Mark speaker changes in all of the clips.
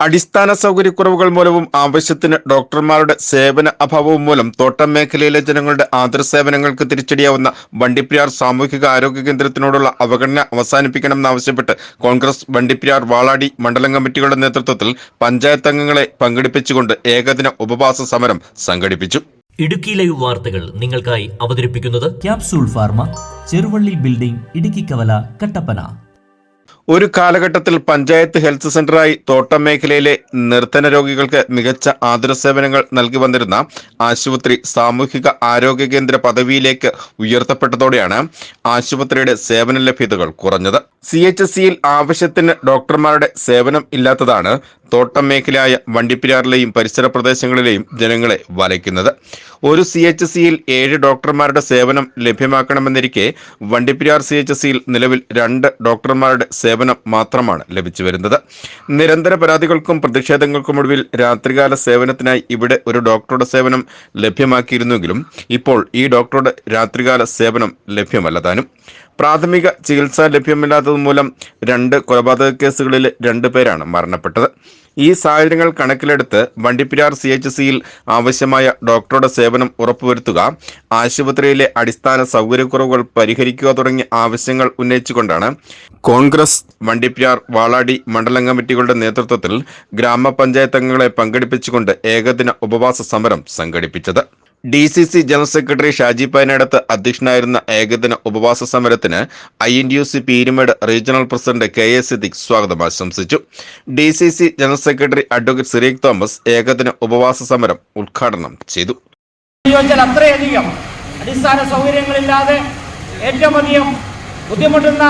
Speaker 1: അടിസ്ഥാന സൗകര്യക്കുറവുകൾ മൂലവും ആവശ്യത്തിന് ഡോക്ടർമാരുടെ സേവന അഭാവവും മൂലം തോട്ടം മേഖലയിലെ ജനങ്ങളുടെ ആതുര സേവനങ്ങൾക്ക് തിരിച്ചടിയാവുന്ന വണ്ടിപ്പെരിയാർ സാമൂഹിക ആരോഗ്യ കേന്ദ്രത്തിനോടുള്ള അവഗണന അവസാനിപ്പിക്കണമെന്നാവശ്യപ്പെട്ട് കോൺഗ്രസ് വണ്ടിപ്പെരിയാർ വാളാടി മണ്ഡലം കമ്മിറ്റികളുടെ നേതൃത്വത്തിൽ പഞ്ചായത്ത് അംഗങ്ങളെ പങ്കെടുപ്പിച്ചുകൊണ്ട് ഏകദിന ഉപവാസ സമരം സംഘടിപ്പിച്ചു.
Speaker 2: ഇടുക്കി ലൈവ് വാർത്തകൾ നിങ്ങൾക്കായി അവതരിപ്പിക്കുന്നത്
Speaker 3: capsule Pharma, Cheruvally building, Idukki കവല, കട്ടപ്പന.
Speaker 1: ഒരു കാലഘട്ടത്തിൽ പഞ്ചായത്ത് ഹെൽത്ത് സെന്ററായി തോട്ടം മേഖലയിലെ നിർധന രോഗികൾക്ക് മികച്ച ആതുര സേവനങ്ങൾ നൽകി വന്നിരുന്ന ആശുപത്രി സാമൂഹിക ആരോഗ്യ കേന്ദ്ര പദവിയിലേക്ക് ഉയർത്തപ്പെട്ടതോടെയാണ് ആശുപത്രിയുടെ സേവന ലഭ്യതകൾ കുറഞ്ഞത്. CHCയിൽ ആവശ്യത്തിന് ഡോക്ടർമാരുടെ സേവനം ഇല്ലാത്തതാണ് തോട്ടം മേഖലയായ വണ്ടിപ്പെരിയാറിലെയും പരിസര പ്രദേശങ്ങളിലെയും ജനങ്ങളെ വലയ്ക്കുന്നത്. ഒരു CHCയിൽ 7 ഡോക്ടർമാരുടെ സേവനം ലഭ്യമാക്കണമെന്നിരിക്കെ വണ്ടിപ്പെരിയാർ CHCയിൽ നിലവിൽ 2 ഡോക്ടർമാരുടെ സേവനം മാത്രമാണ് ലഭിച്ചു വരുന്നത്. നിരന്തര പരാതികൾക്കും പ്രതിഷേധങ്ങൾക്കുമൊടുവിൽ രാത്രികാല സേവനത്തിനായി ഇവിടെ ഒരു ഡോക്ടറുടെ സേവനം ലഭ്യമാക്കിയിരുന്നെങ്കിലും ഇപ്പോൾ ഈ ഡോക്ടറുടെ രാത്രികാല സേവനം ലഭ്യമല്ല താനും. പ്രാഥമിക ചികിത്സ ലഭ്യമില്ലാത്തത് മൂലം 2 കൊലപാതക കേസുകളിൽ 2 പേരാണ് മരണപ്പെട്ടത്. ഈ സാഹചര്യങ്ങൾ കണക്കിലെടുത്ത് വണ്ടിപ്പെരിയാർ CHCയിൽ ആവശ്യമായ ഡോക്ടറുടെ സേവനം ഉറപ്പുവരുത്തുക, ആശുപത്രിയിലെ അടിസ്ഥാന സൗകര്യക്കുറവുകൾ പരിഹരിക്കുക തുടങ്ങിയ ആവശ്യങ്ങൾ ഉന്നയിച്ചുകൊണ്ടാണ് കോൺഗ്രസ് വണ്ടിപ്പെരിയാർ വാളാടി മണ്ഡലം കമ്മിറ്റികളുടെ നേതൃത്വത്തിൽ ഗ്രാമപഞ്ചായത്ത് അംഗങ്ങളെ പങ്കെടുപ്പിച്ചുകൊണ്ട് ഏകദിന ഉപവാസ സമരം സംഘടിപ്പിച്ചത്. DCC general secretary Shaji Payanadath അധ്യക്ഷനായിരുന്ന ഏകദിന ഉപവാസ സമരത്തിന് INTUC Peermade regional president KA Siddique സ്വാഗതം ആശംസിച്ചു. DCC general secretary advocate Sireekh Thomas ഏകദിന ഉപവാസ സമരം ഉദ്ഘാടനം ചെയ്തു.
Speaker 4: അത്രയധികം അടിസ്ഥാന സൗകര്യങ്ങളില്ലാതെ ഏറ്റവും അധികം ബുദ്ധിമുട്ടുന്ന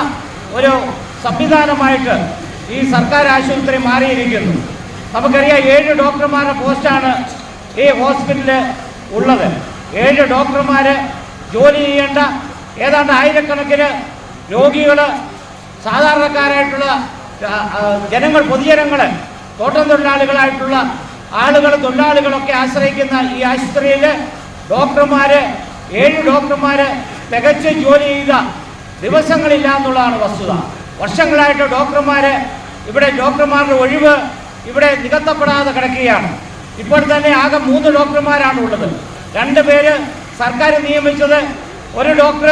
Speaker 4: ഒരു സംവിധാനമായിട്ട് ഈ സർക്കാർ ആശുപത്രി മാറിയിരിക്കുന്നു. നമുക്കറിയാം 7 ഡോക്ടർമാരുടെ പോസ്റ്റാണ് ഈ ഹോസ്പിറ്റലിൽ ഉള്ളത്. 7 ഡോക്ടർമാര് ജോലി ചെയ്യേണ്ട ഏതാണ്ട് ആയിരക്കണക്കിന് രോഗികൾ, സാധാരണക്കാരായിട്ടുള്ള ജനങ്ങൾ, പൊതുജനങ്ങൾ, തോട്ടം തൊഴിലാളികളായിട്ടുള്ള ആളുകൾ, തൊഴിലാളികളൊക്കെ ആശ്രയിക്കുന്ന ഈ ആശുപത്രിയിൽ ഡോക്ടർമാര് 7 ഡോക്ടർമാര് തികച്ച് ജോലി ചെയ്ത ദിവസങ്ങളില്ല എന്നുള്ളതാണ് വസ്തുത. വർഷങ്ങളായിട്ട് ഡോക്ടർമാരുടെ ഒഴിവ് ഇവിടെ നികത്തപ്പെടാതെ കിടക്കുകയാണ്. ഇപ്പോൾ തന്നെ ആകെ 3 ഡോക്ടർമാരാണ് ഉള്ളത്. 2 പേര് സർക്കാർ നിയമിച്ചത്, ഒരു ഡോക്ടർ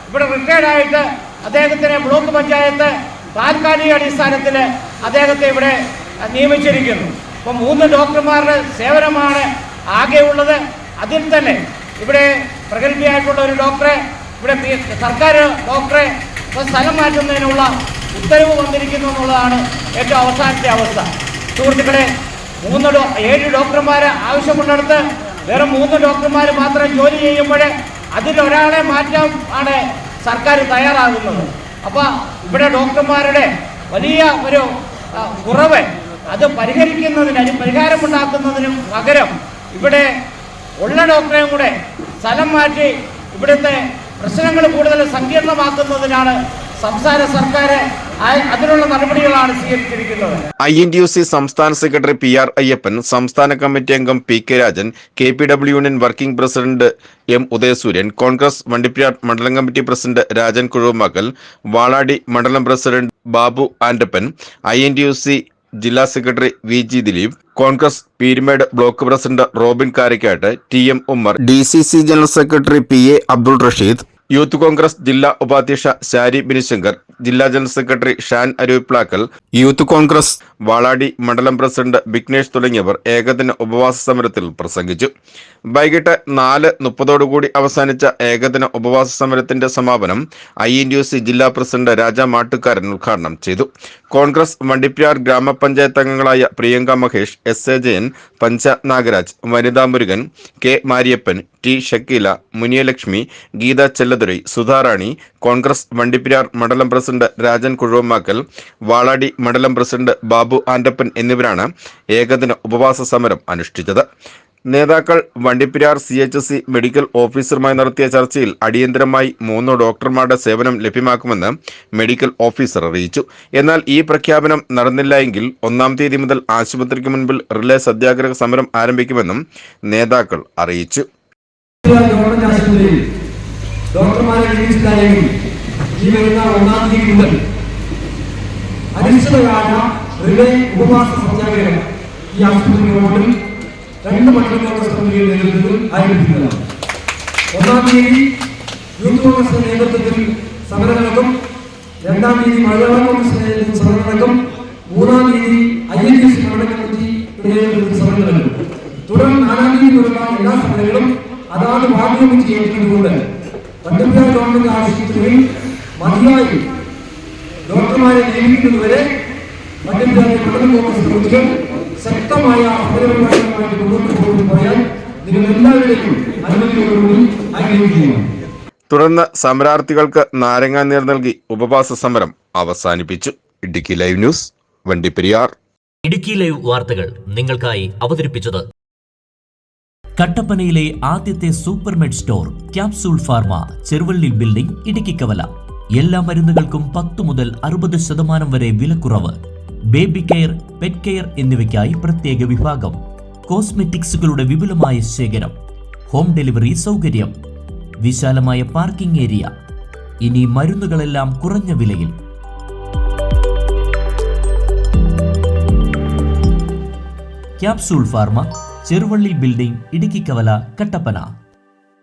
Speaker 4: ഇവിടെ റിട്ടയർഡായിട്ട് അദ്ദേഹത്തിന് ബ്ലോക്ക് പഞ്ചായത്ത് താൽക്കാലിക അടിസ്ഥാനത്തിൽ അദ്ദേഹത്തെ ഇവിടെ നിയമിച്ചിരിക്കുന്നു. അപ്പോൾ 3 ഡോക്ടർമാരുടെ സേവനമാണ് ആകെ ഉള്ളത്. അതിൽ തന്നെ ഇവിടെ പ്രഗത്ഭയായിട്ടുള്ള ഒരു ഡോക്ടറെ, ഇവിടെ സർക്കാർ ഡോക്ടറെ സ്ഥലം മാറ്റുന്നതിനുള്ള ഉത്തരവ് വന്നിരിക്കുന്നു എന്നുള്ളതാണ് ഏറ്റവും അവസാനത്തെ അവസ്ഥ. സുഹൃത്തുക്കളെ, 7 ഡോക്ടർമാർ ആവശ്യമുള്ളിടത്ത് വെറും 3 ഡോക്ടർമാർ മാത്രം ജോലി ചെയ്യുമ്പോൾ അതിലൊരാളെ മാറ്റാൻ ആണ് സർക്കാർ തയ്യാറാകുന്നത്. അപ്പോൾ ഇവിടെ ഡോക്ടർമാരുടെ വലിയ ഒരു കുറവ് അത് പരിഹാരമുണ്ടാക്കുന്നതിനും പകരം ഇവിടെ ഉള്ള ഡോക്ടറെയും കൂടെ സ്ഥലം മാറ്റി ഇവിടുത്തെ പ്രശ്നങ്ങൾ കൂടുതൽ സങ്കീർണമാക്കുന്നതിനാണ് സംസ്ഥാന സർക്കാർ അതിനുള്ള നടപടികളാണ് സ്വീകരിച്ചിരിക്കുന്നത്.
Speaker 1: INTUC സംസ്ഥാന സെക്രട്ടറി PR അയ്യപ്പൻ, സംസ്ഥാന കമ്മിറ്റി അംഗം PK Rajan, KPW union working president M Udayasooryan, Congress Vandiperiyar മണ്ഡലം കമ്മിറ്റി പ്രസിഡന്റ് രാജൻ കുഴുവമാക്കൽ, വാളാടി മണ്ഡലം പ്രസിഡന്റ് ബാബു ആൻഡപ്പൻ, INTUC ജില്ലാ secretary VG Dileep, Congress Peermade block president Robin Karikkattu, TM Ummer, DCC general secretary PA Abdul Rasheed, youth Congress ജില്ലാ ഉപാധ്യക്ഷ ശാരി ബിനിശങ്കർ, ജില്ലാ general secretary Shan Aruviplakkal, youth Congress Valadi മണ്ഡലം പ്രസിഡന്റ് ബിഗ്നേഷ് തുടങ്ങിയവർ ഏകദിന ഉപവാസ സമരത്തിൽ പ്രസംഗിച്ചു. വൈകിട്ട് 4:30 അവസാനിച്ച ഏകദിന ഉപവാസ സമരത്തിന്റെ സമാപനം INTUC ജില്ലാ പ്രസിഡന്റ് രാജ മാട്ടുകാരൻ ഉദ്ഘാടനം ചെയ്തു. കോൺഗ്രസ് വണ്ടിപ്പെരിയാർ ഗ്രാമപഞ്ചായത്ത് അംഗങ്ങളായ പ്രിയങ്ക മഹേഷ്, SA ജയൻ, പഞ്ച നാഗരാജ്, വനിതാ മുരുകൻ, K മാരിയപ്പൻ, T ഷക്കീല, മുനിയലക്ഷ്മി, ഗീത ചെല്ലതുരൈ, സുധാറാണി, കോൺഗ്രസ് വണ്ടിപ്പെരിയാർ മണ്ഡലം പ്രസിഡന്റ് രാജൻ കുഴുവമാക്കൽ, വാളാടി മണ്ഡലം പ്രസിഡന്റ് ബാബു ആൻഡപ്പൻ എന്നിവരാണ് ഏകദിന ഉപവാസ സമരം അനുഷ്ഠിച്ചത്. നേതാക്കൾ വണ്ടിപ്പെരിയാർ CHC മെഡിക്കൽ ഓഫീസറുമായി നടത്തിയ ചർച്ചയിൽ അടിയന്തരമായി 3 ഡോക്ടർമാരുടെ സേവനം ലഭ്യമാക്കുമെന്ന് മെഡിക്കൽ ഓഫീസർ അറിയിച്ചു. എന്നാൽ ഈ പ്രഖ്യാപനം നടന്നില്ല എങ്കിൽ 1-ാം തീയതി മുതൽ ആശുപത്രിക്ക് മുൻപിൽ റിലേ സത്യാഗ്രഹ സമരം ആരംഭിക്കുമെന്നും നേതാക്കൾ അറിയിച്ചു.
Speaker 5: ഡോക്ടർമാരെ ഈ വരുന്ന 1-ാം തീയതി മുതൽ അനിശ്ചിതകാല റിലേ ഉപവാസ സത്യാഗ്രഹം ഈ ആശുപത്രി റോഡിൽ 2 മണ്ഡലം കോൺഗ്രസ് കമ്മിറ്റിയുടെ നേതൃത്വത്തിൽ ആരംഭിക്കുന്നതാണ്. 1-ാം തീയതി യൂത്ത് കോൺഗ്രസിന്റെ നേതൃത്വത്തിൽ സമരം നടക്കും. 2-ാം തീയതി മഹിളാ കോൺഗ്രസിന്റെ നേതൃത്വത്തിൽ സമരം നടക്കും. 3-ാം തീയതി INTC മണ്ഡലം കമ്മിറ്റിയുടെ നേതൃത്വത്തിൽ സമരം നടക്കും. തുടർന്ന് 4-ാം തീയതി വരുന്ന എല്ലാ സമരങ്ങളും അതാണ് വാർഡ് കമ്മിറ്റി ഏറ്റെടുത്തുകൊണ്ട് വണ്ടൂർ ഗവൺമെന്റ് ആശുപത്രിയിൽ മതിയായി ഡോക്ടർമാരെ നിയമിക്കുന്നതുവരെ വണ്ടൂർ മണ്ഡലം കോൺഗ്രസ് കമ്മിറ്റികൾ ശക്തമായ സമരപരിപാടികളുമായിട്ട് മുന്നോട്ട് പോകുമെന്ന് പറയാൻ നിങ്ങൾ എല്ലാവരുടെയും അനുമതിയോടുകൂടി ആഗ്രഹിക്കുകയാണ്.
Speaker 1: തുടർന്ന് സമരാർത്ഥികൾക്ക് നാരങ്ങാനീർ നൽകി ഉപവാസ സമരം അവസാനിപ്പിച്ചു. Idukki live news, Vandiperiyar.
Speaker 2: Idukki live വാർത്തകൾ നിങ്ങൾക്കായി അവതരിപ്പിച്ചത്
Speaker 3: കട്ടപ്പനയിലെ ആദ്യത്തെ supermed store Capsule Pharma, Cheruvally building, Idukkikavala. എല്ലാ മരുന്നുകൾക്കും 10 മുതൽ 60% വരെ വിലക്കുറവ്. ബേബി കെയർ, പെറ്റ് കെയർ എന്നിവയ്ക്കായി പ്രത്യേക വിഭാഗം. കോസ്മെറ്റിക്സുകളുടെ വിപുലമായ ശേഖരം. ഹോം ഡെലിവറി സൗകര്യം. വിശാലമായ പാർക്കിംഗ് ഏരിയ. ഇനി മരുന്നുകളെല്ലാം കുറഞ്ഞ വിലയിൽ. Capsule Pharma, Cheruvally building, Idukkikavala, Kattappana.